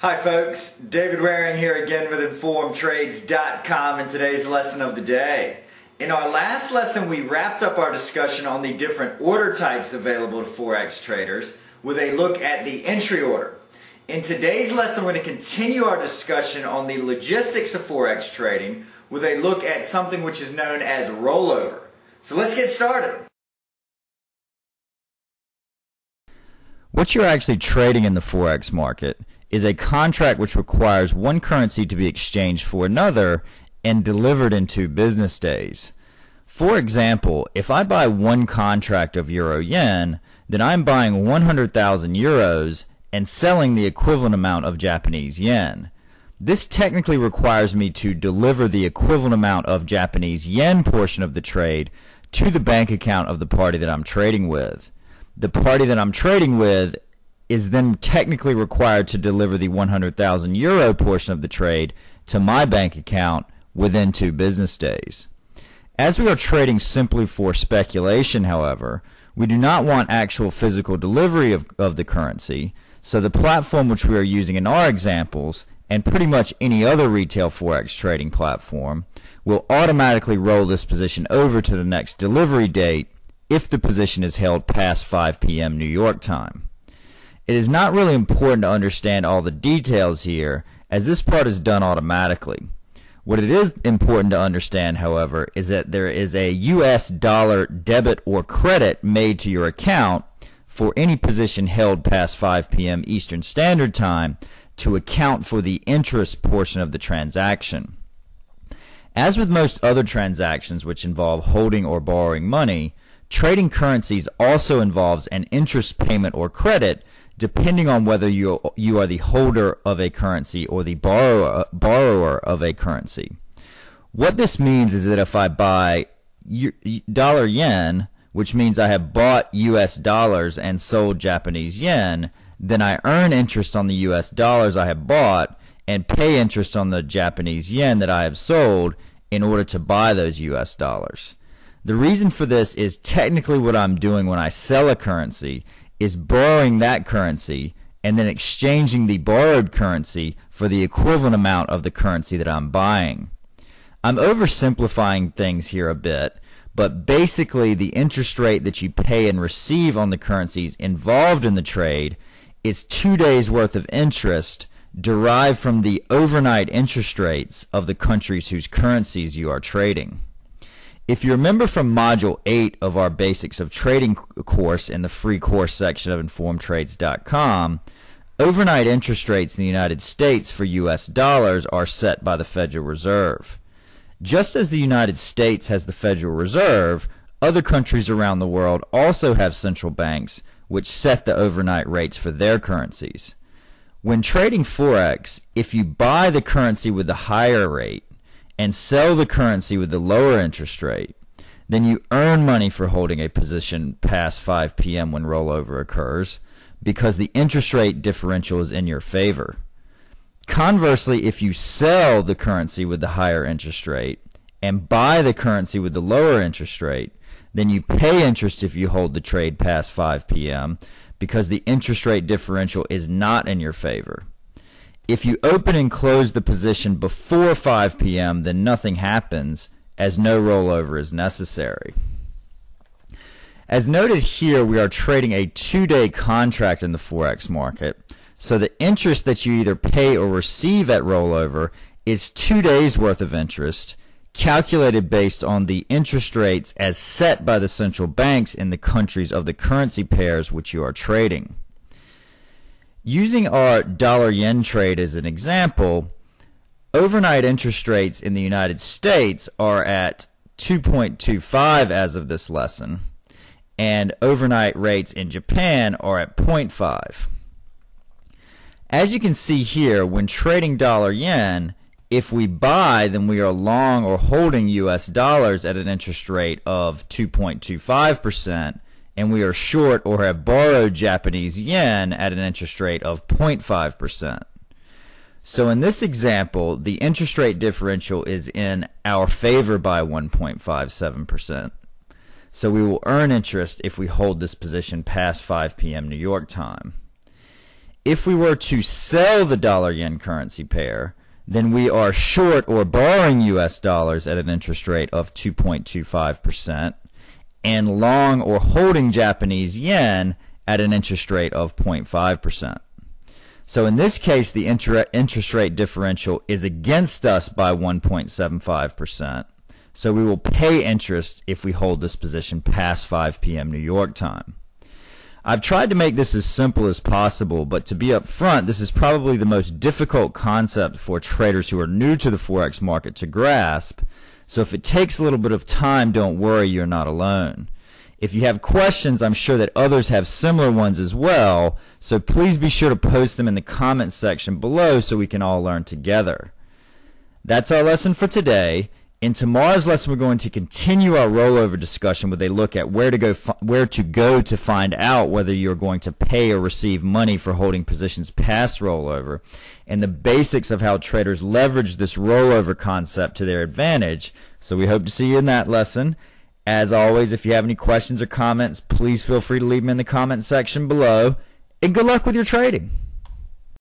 Hi folks, David Waring here again with Trades.com and today's lesson of the day. In our last lesson we wrapped up our discussion on the different order types available to Forex traders with a look at the entry order. In today's lesson we're going to continue our discussion on the logistics of Forex trading with a look at something which is known as rollover. So let's get started. What you're actually trading in the Forex market is a contract which requires one currency to be exchanged for another and delivered in 2 business days. For example, if I buy one contract of euro-yen, then I'm buying 100,000 euros and selling the equivalent amount of Japanese yen. This technically requires me to deliver the equivalent amount of Japanese yen portion of the trade to the bank account of the party that I'm trading with. The party that I'm trading with is then technically required to deliver the 100,000 euro portion of the trade to my bank account within 2 business days. As we are trading simply for speculation, however, we do not want actual physical delivery of the currency, so the platform which we are using in our examples, and pretty much any other retail Forex trading platform, will automatically roll this position over to the next delivery date if the position is held past 5 p.m. New York time. It is not really important to understand all the details here, as this part is done automatically. What it is important to understand, however, is that there is a US dollar debit or credit made to your account for any position held past 5 p.m. Eastern Standard Time to account for the interest portion of the transaction. As with most other transactions which involve holding or borrowing money, trading currencies also involves an interest payment or credit depending on whether you are the holder of a currency or the borrower of a currency. What this means is that if I buy dollar yen, which means I have bought US dollars and sold Japanese yen, then I earn interest on the US dollars I have bought and pay interest on the Japanese yen that I have sold in order to buy those US dollars. The reason for this is technically what I'm doing when I sell a currency is borrowing that currency and then exchanging the borrowed currency for the equivalent amount of the currency that I'm buying. I'm oversimplifying things here a bit, but basically the interest rate that you pay and receive on the currencies involved in the trade is 2 days worth of interest derived from the overnight interest rates of the countries whose currencies you are trading. If you remember from Module 8 of our Basics of Trading course in the free course section of Trades.com, overnight interest rates in the United States for US dollars are set by the Federal Reserve. Just as the United States has the Federal Reserve, other countries around the world also have central banks which set the overnight rates for their currencies. When trading Forex, if you buy the currency with the higher rate and sell the currency with the lower interest rate, then you earn money for holding a position past 5 p.m. when rollover occurs because the interest rate differential is in your favor. Conversely, if you sell the currency with the higher interest rate and buy the currency with the lower interest rate, then you pay interest if you hold the trade past 5 p.m. because the interest rate differential is not in your favor. If you open and close the position before 5 p.m., then nothing happens, as no rollover is necessary. As noted here, we are trading a 2-day contract in the Forex market, so the interest that you either pay or receive at rollover is 2 days worth of interest, calculated based on the interest rates as set by the central banks in the countries of the currency pairs which you are trading. Using our dollar-yen trade as an example, overnight interest rates in the United States are at 2.25 as of this lesson, and overnight rates in Japan are at 0.5. As you can see here, when trading dollar-yen, if we buy, then we are long or holding US dollars at an interest rate of 2.25%, and we are short or have borrowed Japanese yen at an interest rate of 0.5%. So in this example, the interest rate differential is in our favor by 1.57%. So we will earn interest if we hold this position past 5 p.m. New York time. If we were to sell the dollar-yen currency pair, then we are short or borrowing US dollars at an interest rate of 2.25% and long or holding Japanese yen at an interest rate of 0.5%. So in this case, the interest rate differential is against us by 1.75%. So we will pay interest if we hold this position past 5 p.m. New York time. I've tried to make this as simple as possible, but to be upfront, this is probably the most difficult concept for traders who are new to the Forex market to grasp. So if it takes a little bit of time, don't worry, you're not alone. If you have questions, I'm sure that others have similar ones as well, so please be sure to post them in the comments section below so we can all learn together. That's our lesson for today. In tomorrow's lesson, we're going to continue our rollover discussion with a look at where to go to find out whether you're going to pay or receive money for holding positions past rollover, and the basics of how traders leverage this rollover concept to their advantage. So we hope to see you in that lesson. As always, if you have any questions or comments, please feel free to leave them in the comment section below, and good luck with your trading.